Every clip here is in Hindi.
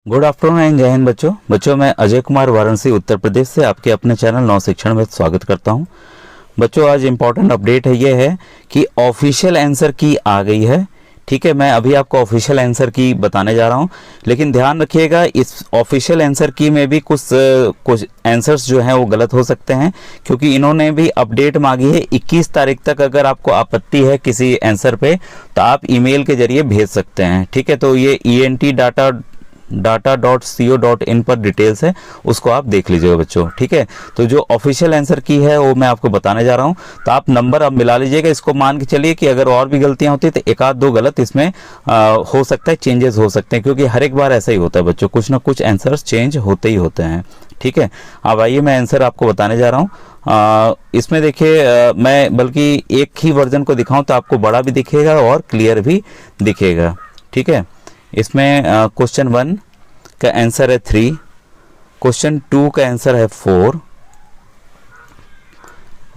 गुड आफ्टरनून एंड जय हिंद बच्चों मैं अजय कुमार वाराणसी उत्तर प्रदेश से आपके अपने चैनल नव शिक्षण में स्वागत करता हूं। बच्चों आज इम्पॉर्टेंट अपडेट है ये है कि ऑफिशियल आंसर की आ गई है। ठीक है, मैं अभी आपको ऑफिशियल आंसर की बताने जा रहा हूं, लेकिन ध्यान रखिएगा इस ऑफिशियल आंसर की में भी कुछ आंसर्स जो हैं वो गलत हो सकते हैं, क्योंकि इन्होंने भी अपडेट मांगी है 21 तारीख तक। अगर आपको आपत्ति है किसी आंसर पे तो आप ईमेल के जरिए भेज सकते हैं। ठीक है, तो ये ENT data.co.in पर डिटेल्स है, उसको आप देख लीजिएगा बच्चों। ठीक है, तो जो ऑफिशियल आंसर की है वो मैं आपको बताने जा रहा हूं, तो आप नंबर अब मिला लीजिएगा। इसको मान के चलिए कि अगर और भी गलतियां होती तो एक आध दो गलत इसमें हो सकता है, चेंजेस हो सकते हैं, क्योंकि हर एक बार ऐसा ही होता है बच्चों, कुछ ना कुछ आंसर्स चेंज होते ही होते हैं। ठीक है, अब आइए मैं आंसर आपको बताने जा रहा हूँ। इसमें देखिए मैं बल्कि एक ही वर्जन को दिखाऊं तो आपको बड़ा भी दिखेगा और क्लियर भी दिखेगा। ठीक है, इसमें क्वेश्चन 1 का आंसर है 3, क्वेश्चन 2 का आंसर है 4,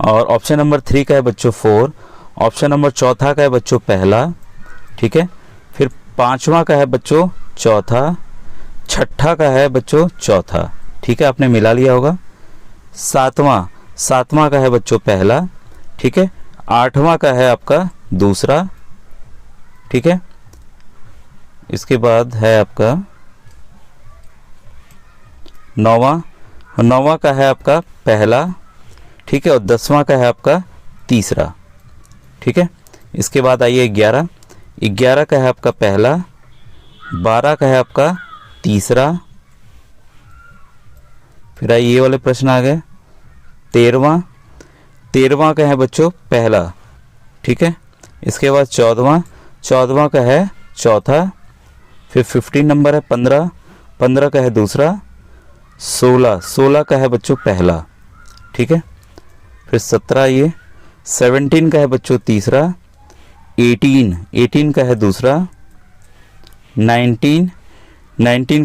और ऑप्शन नंबर 3 का है बच्चों 4, ऑप्शन नंबर चौथा का है बच्चों पहला। ठीक है, फिर पांचवा का है बच्चों चौथा, छठा का है बच्चों चौथा। ठीक है, आपने मिला लिया होगा। सातवां का है बच्चों पहला। ठीक है, आठवां का है आपका दूसरा। ठीक है, इसके बाद है आपका नौवां का है आपका पहला। ठीक है, और 10वां का है आपका तीसरा। ठीक है, इसके बाद आइए 11 का है आपका पहला, 12 का है आपका तीसरा। फिर आइए ये वाले प्रश्न आ गए। 13वां का है बच्चों पहला। ठीक है, इसके बाद 14वां का है चौथा। फिर 15 नंबर है 15 का है दूसरा। 16 का है बच्चों पहला। ठीक है, फिर 17 का है बच्चों तीसरा। 18 का है दूसरा। 19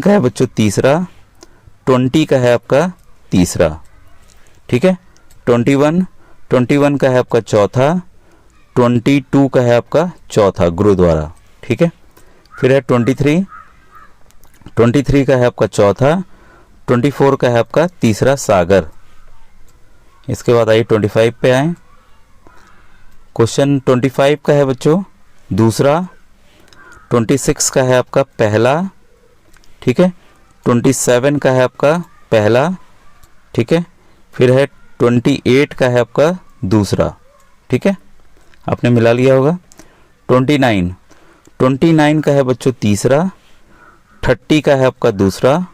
का है बच्चों तीसरा। 20 का है आपका तीसरा। ठीक है, 21 का है आपका चौथा। 22 का है आपका चौथा गुरुद्वारा। ठीक है, फिर है 23 का है आपका चौथा। 24 का है आपका तीसरा सागर। इसके बाद आइए 25 पे आए। क्वेश्चन 25 का है बच्चों दूसरा। 26 का है आपका पहला। ठीक है, 27 का है आपका पहला। ठीक है, फिर है 28 का है आपका दूसरा। ठीक है, आपने मिला लिया होगा। 29 का है बच्चों तीसरा। 30 का है आपका दूसरा।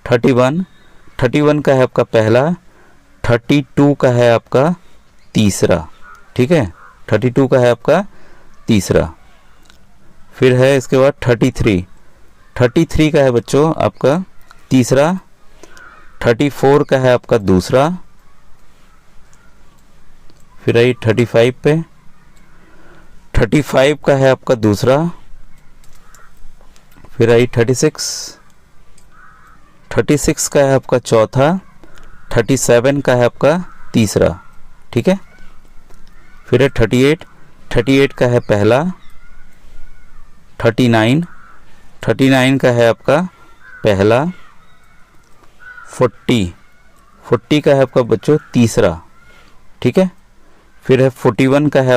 31 का है आपका पहला। 32 का है आपका तीसरा। ठीक है, 32 का है आपका तीसरा। फिर है इसके बाद 33 का है बच्चों आपका तीसरा। 34 का है आपका दूसरा। फिर आई 35 पे। 35 का है आपका दूसरा। फिर आई 36 का है आपका चौथा। 37 का है आपका तीसरा। ठीक है, फिर है 38 का है पहला। 39 का है आपका पहला। 40 का है आपका बच्चों तीसरा। ठीक है, फिर है 41 का है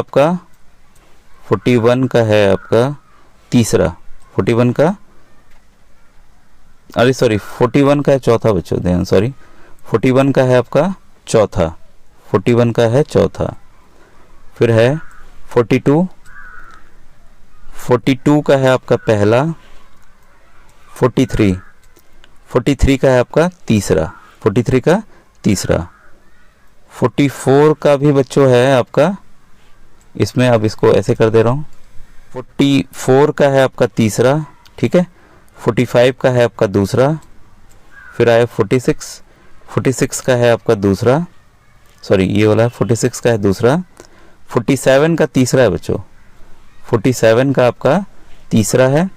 आपका तीसरा। 41 का है चौथा बच्चों, ध्यान 41 का है आपका चौथा। 41 का है चौथा। फिर है 42 का है आपका पहला। 43 का है आपका तीसरा। 43 का तीसरा। 44 का भी बच्चों है आपका, इसमें अब इसको ऐसे कर दे रहा हूँ। 44 का है आपका तीसरा। ठीक है, 45 का है आपका दूसरा। फिर आया 46 का है आपका दूसरा, ये वाला 46 का है दूसरा। 47 का तीसरा है बच्चों, 47 का आपका तीसरा है।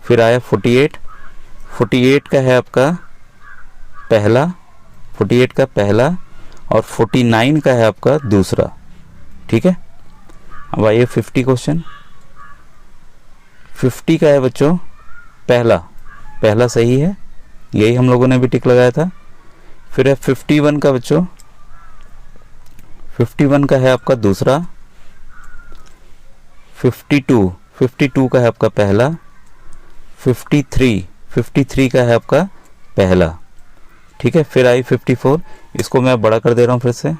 फिर आया 48 का है आपका पहला। 48 का पहला, और 49 का है आपका दूसरा। ठीक है, अब आइए 50 क्वेश्चन। 50 का है बच्चों पहला। पहला सही है, यही हम लोगों ने भी टिक लगाया था। फिर है 51 का बच्चों, 51 का है आपका दूसरा। 52 का है आपका पहला। 53 का है आपका पहला, ठीक है। फिर आई 54, इसको मैं बड़ा कर दे रहा हूँ फिर से।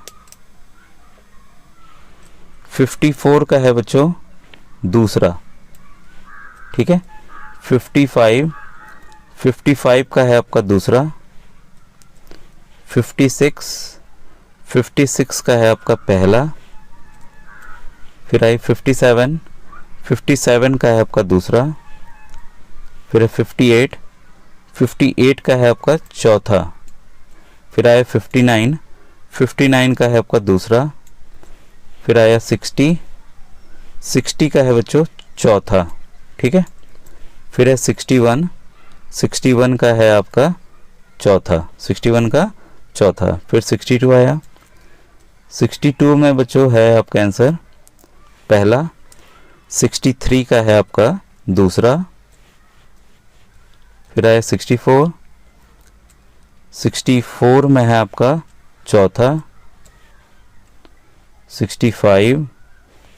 54 का है बच्चों दूसरा, ठीक है। 55 का है आपका दूसरा। 56 का है आपका पहला। फिर आई 57 का है आपका दूसरा। फिर है 58 का है आपका चौथा। फिर आया 59 का है आपका दूसरा। फिर आया 60 का है बच्चों चौथा, ठीक है। फिर है 61 का है आपका चौथा, 61 का चौथा। फिर 62 आया। 62 में बच्चों है आपका आंसर पहला। 63 का है आपका दूसरा। फिर आया 64 में है आपका चौथा। 65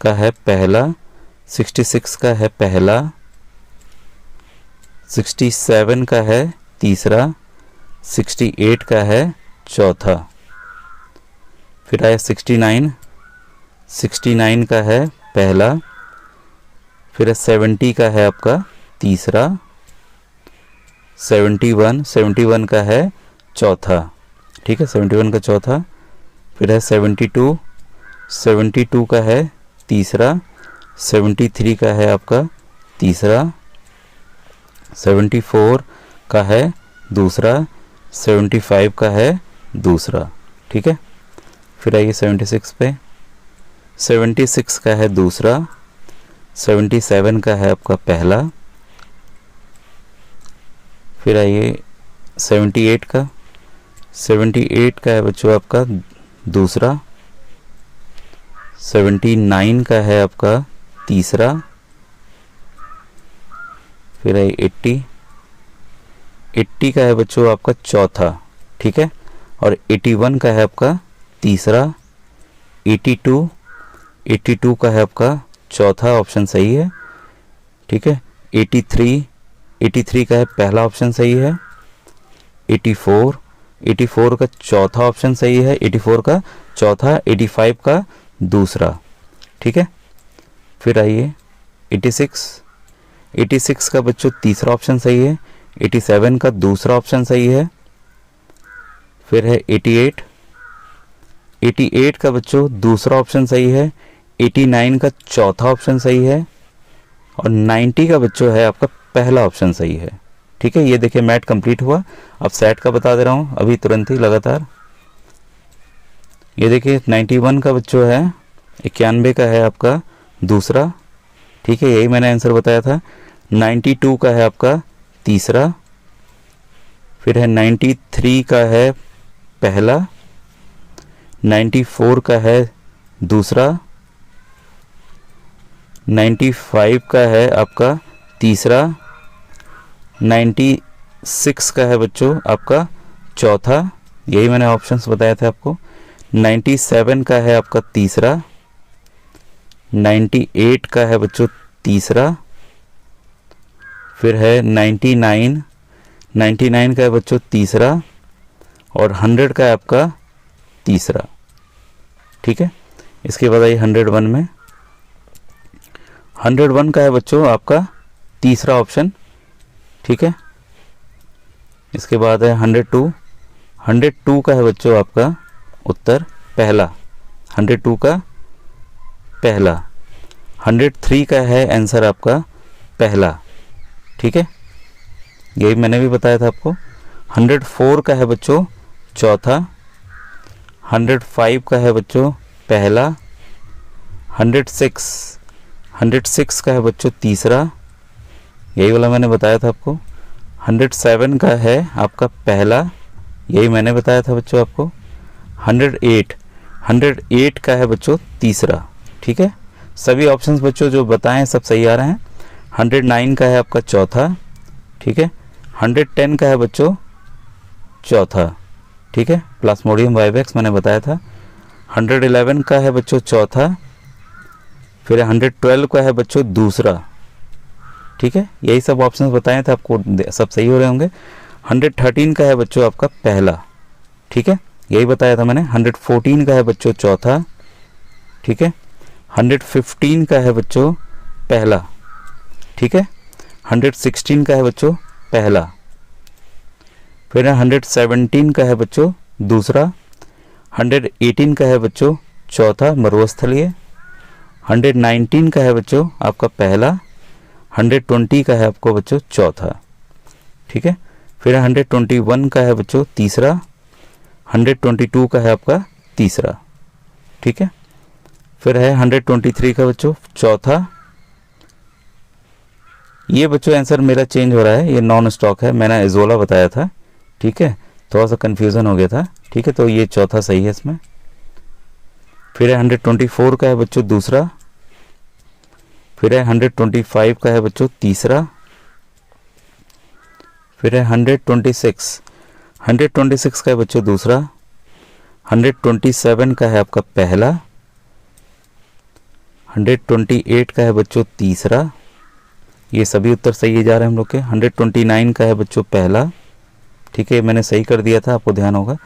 का है पहला। 66 का है पहला। 67 का है तीसरा। 68 का है चौथा। फिर आया 69 का है पहला। फिर 70 का है आपका तीसरा। 71 का है चौथा, ठीक है, 71 का चौथा। फिर है 72 का है तीसरा। 73 का है आपका तीसरा। 74 का है दूसरा। 75 का है दूसरा, ठीक है। फिर आइए 76 पे। 76 का है दूसरा। 77 का है आपका पहला। फिर आइए 78 का। 78 का है बच्चों आपका दूसरा। 79 का है आपका तीसरा। फिर है 80 का है बच्चों आपका चौथा, ठीक है। और 81 का है आपका तीसरा। 82 का है आपका चौथा, ऑप्शन सही है, ठीक है। 83 का है पहला, ऑप्शन सही है। 84 का चौथा ऑप्शन सही है, 84 का चौथा। 85 का दूसरा, ठीक है। फिर आइए 86 का बच्चों तीसरा ऑप्शन सही है। 87 का दूसरा ऑप्शन सही है। फिर है 88 का बच्चों दूसरा ऑप्शन सही है। 89 का चौथा ऑप्शन सही है। और 90 का बच्चों है आपका पहला ऑप्शन सही है, ठीक है। ये देखिए मैथ कंप्लीट हुआ। अब सेट का बता दे रहा हूँ अभी तुरंत ही लगातार। ये देखिए 91 का बच्चों है, 91 का है आपका दूसरा, ठीक है, यही मैंने आंसर बताया था। 92 का है आपका तीसरा। फिर है 93 का है पहला। 94 का है दूसरा। 95 का है आपका तीसरा। 96 का है बच्चों आपका चौथा, यही मैंने ऑप्शंस बताया था आपको। 97 का है आपका तीसरा। 98 का है बच्चों तीसरा। फिर है 99 का है बच्चों तीसरा। और 100 का है आपका तीसरा, ठीक है। इसके बाद आई 101 में। 101 का है बच्चों आपका तीसरा ऑप्शन, ठीक है। इसके बाद है 102 का है बच्चों आपका उत्तर पहला, 102 का पहला। 103 का है आंसर आपका पहला, ठीक है, यही मैंने भी बताया था आपको। 104 का है बच्चों चौथा। 105 का है बच्चों पहला। 106 का है बच्चों तीसरा, यही वाला मैंने बताया था आपको। 107 का है आपका पहला, यही मैंने बताया था बच्चों आपको। 108 का है बच्चों तीसरा, ठीक है। सभी ऑप्शंस बच्चों जो बताएं सब सही आ रहे हैं। 109 का है आपका चौथा, ठीक है। 110 का है बच्चों चौथा, ठीक है, प्लाज्मोडियम वाइवेक्स मैंने बताया था। 111 का है बच्चों चौथा, फिर 112 का है बच्चों दूसरा, ठीक है, यही सब ऑप्शंस बताए थे आपको, सब सही हो रहे होंगे। 113 का है बच्चों आपका पहला, ठीक है, यही बताया था मैंने। 114 का है बच्चों चौथा, ठीक है। 115 का है बच्चों पहला, ठीक है। 116 का है बच्चों पहला, फिर 117 का है बच्चों दूसरा। 118 का है बच्चों चौथा मरुस्थलीय। 119 का है बच्चों आपका पहला। 120 का है आपको बच्चों चौथा, ठीक है। फिर 121 का है बच्चों तीसरा। 122 का है आपका तीसरा, ठीक है। फिर है 123 का बच्चों चौथा। ये बच्चों आंसर मेरा चेंज हो रहा है, ये नॉन स्टॉक है, मैंने एजोला बताया था, ठीक है, थोड़ा सा कंफ्यूजन हो गया था, ठीक है, तो ये चौथा सही है इसमें। फिर है 124 का है बच्चों दूसरा। फिर है 125 का है बच्चों तीसरा। फिर है 126 का है बच्चों दूसरा। 127 का है आपका पहला। 128 का है बच्चों तीसरा, ये सभी उत्तर सही जा रहे हैं हम लोग के। 129 का है बच्चों पहला, ठीक है, मैंने सही कर दिया था, आपको ध्यान होगा।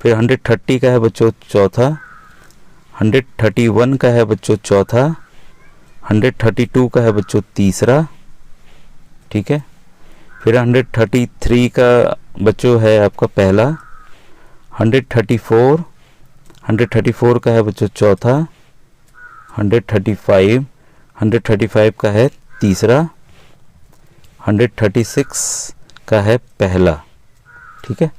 फिर 130 का है बच्चों चौथा। 131 का है बच्चों चौथा। 132 का है बच्चों तीसरा, ठीक है। फिर 133 का बच्चों है आपका पहला। 134 का है बच्चों चौथा। 135 का है तीसरा। 136 का है पहला, ठीक है।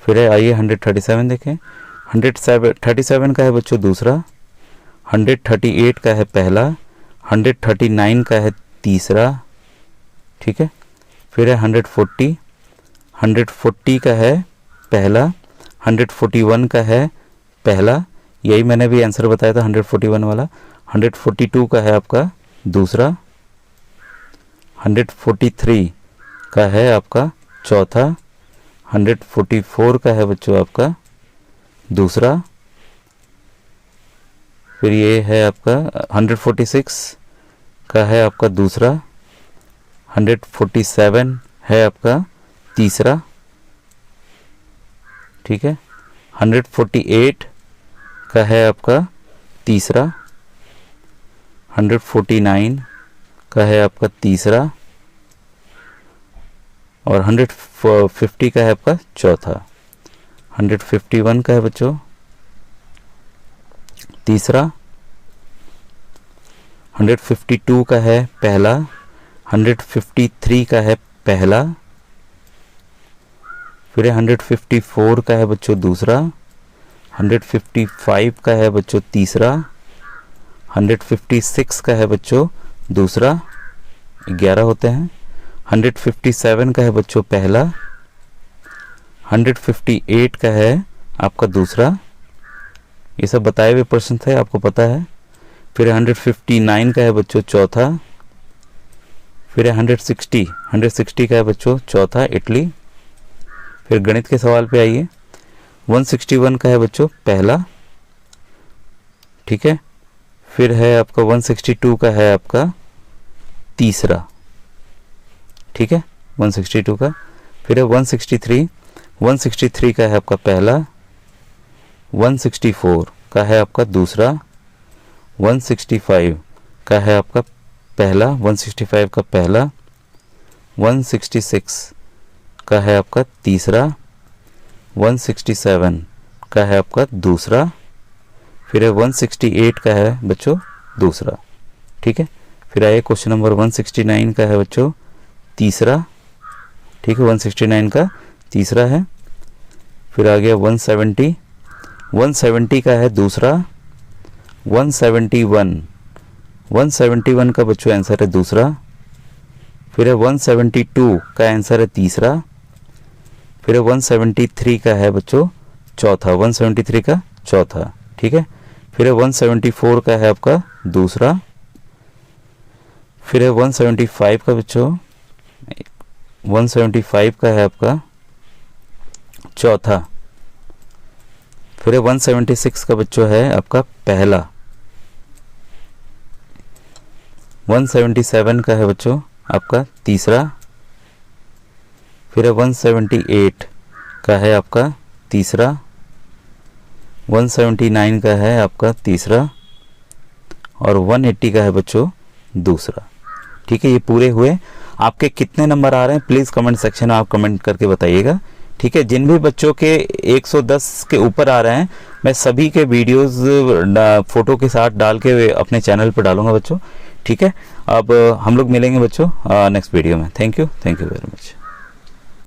फिर है आइए 137 देखें। 137 का है बच्चों दूसरा। 138 का है पहला। 139 का है तीसरा, ठीक है। फिर है 140 का है पहला। 141 का है पहला, यही मैंने भी आंसर बताया था 141 वाला। 142 का है आपका दूसरा। 143 का है आपका चौथा। 144 का है बच्चों आपका दूसरा। फिर ये है आपका 146 का है आपका दूसरा। 147 है आपका तीसरा, ठीक है। 148 का है आपका तीसरा। 149 का है आपका तीसरा और 150 का है आपका चौथा। 151 का है बच्चों तीसरा। 152 का है पहला। 153 का है पहला। फिर 154 का है बच्चों दूसरा। 155 का है बच्चों तीसरा। 156 का है बच्चों दूसरा, 11 होते हैं। 157 का है बच्चों पहला। 158 का है आपका दूसरा, ये सब बताए हुए प्रश्न थे, आपको पता है। फिर 159 का है बच्चों चौथा। फिर 160 का है बच्चों चौथा इटली। फिर गणित के सवाल पे आइए। 161 का है बच्चों पहला, ठीक है। फिर है आपका 162 का है आपका तीसरा, ठीक है, 162 का। फिर है 163 का है आपका पहला। 164 का है आपका दूसरा। 165 का है आपका पहला। 165 का पहला। 166 का है आपका तीसरा। 167 का है आपका दूसरा। फिर है 168 का है बच्चों दूसरा, ठीक है। फिर आइए क्वेश्चन नंबर 169 का है बच्चों तीसरा, ठीक है, 169 का तीसरा है। फिर आ गया 170 का है दूसरा। 171 का बच्चों आंसर है दूसरा। फिर है 172 का आंसर है तीसरा। फिर है 173 का है बच्चों चौथा, 173 का चौथा, ठीक है। फिर है 174 का है आपका दूसरा। फिर है 175 का बच्चों 175 का है आपका चौथा। फिर 176 का बच्चों है आपका पहला। 177 का है बच्चों आपका तीसरा। फिर 178 का है आपका तीसरा। 179 का है आपका तीसरा और 180 का है बच्चों दूसरा। ठीक है, ये पूरे हुए। आपके कितने नंबर आ रहे हैं प्लीज़ कमेंट सेक्शन में आप कमेंट करके बताइएगा। ठीक है, जिन भी बच्चों के 110 के ऊपर आ रहे हैं मैं सभी के वीडियोस फोटो के साथ डाल के अपने चैनल पर डालूंगा बच्चों। ठीक है, अब हम लोग मिलेंगे बच्चों नेक्स्ट वीडियो में। Thank you very much.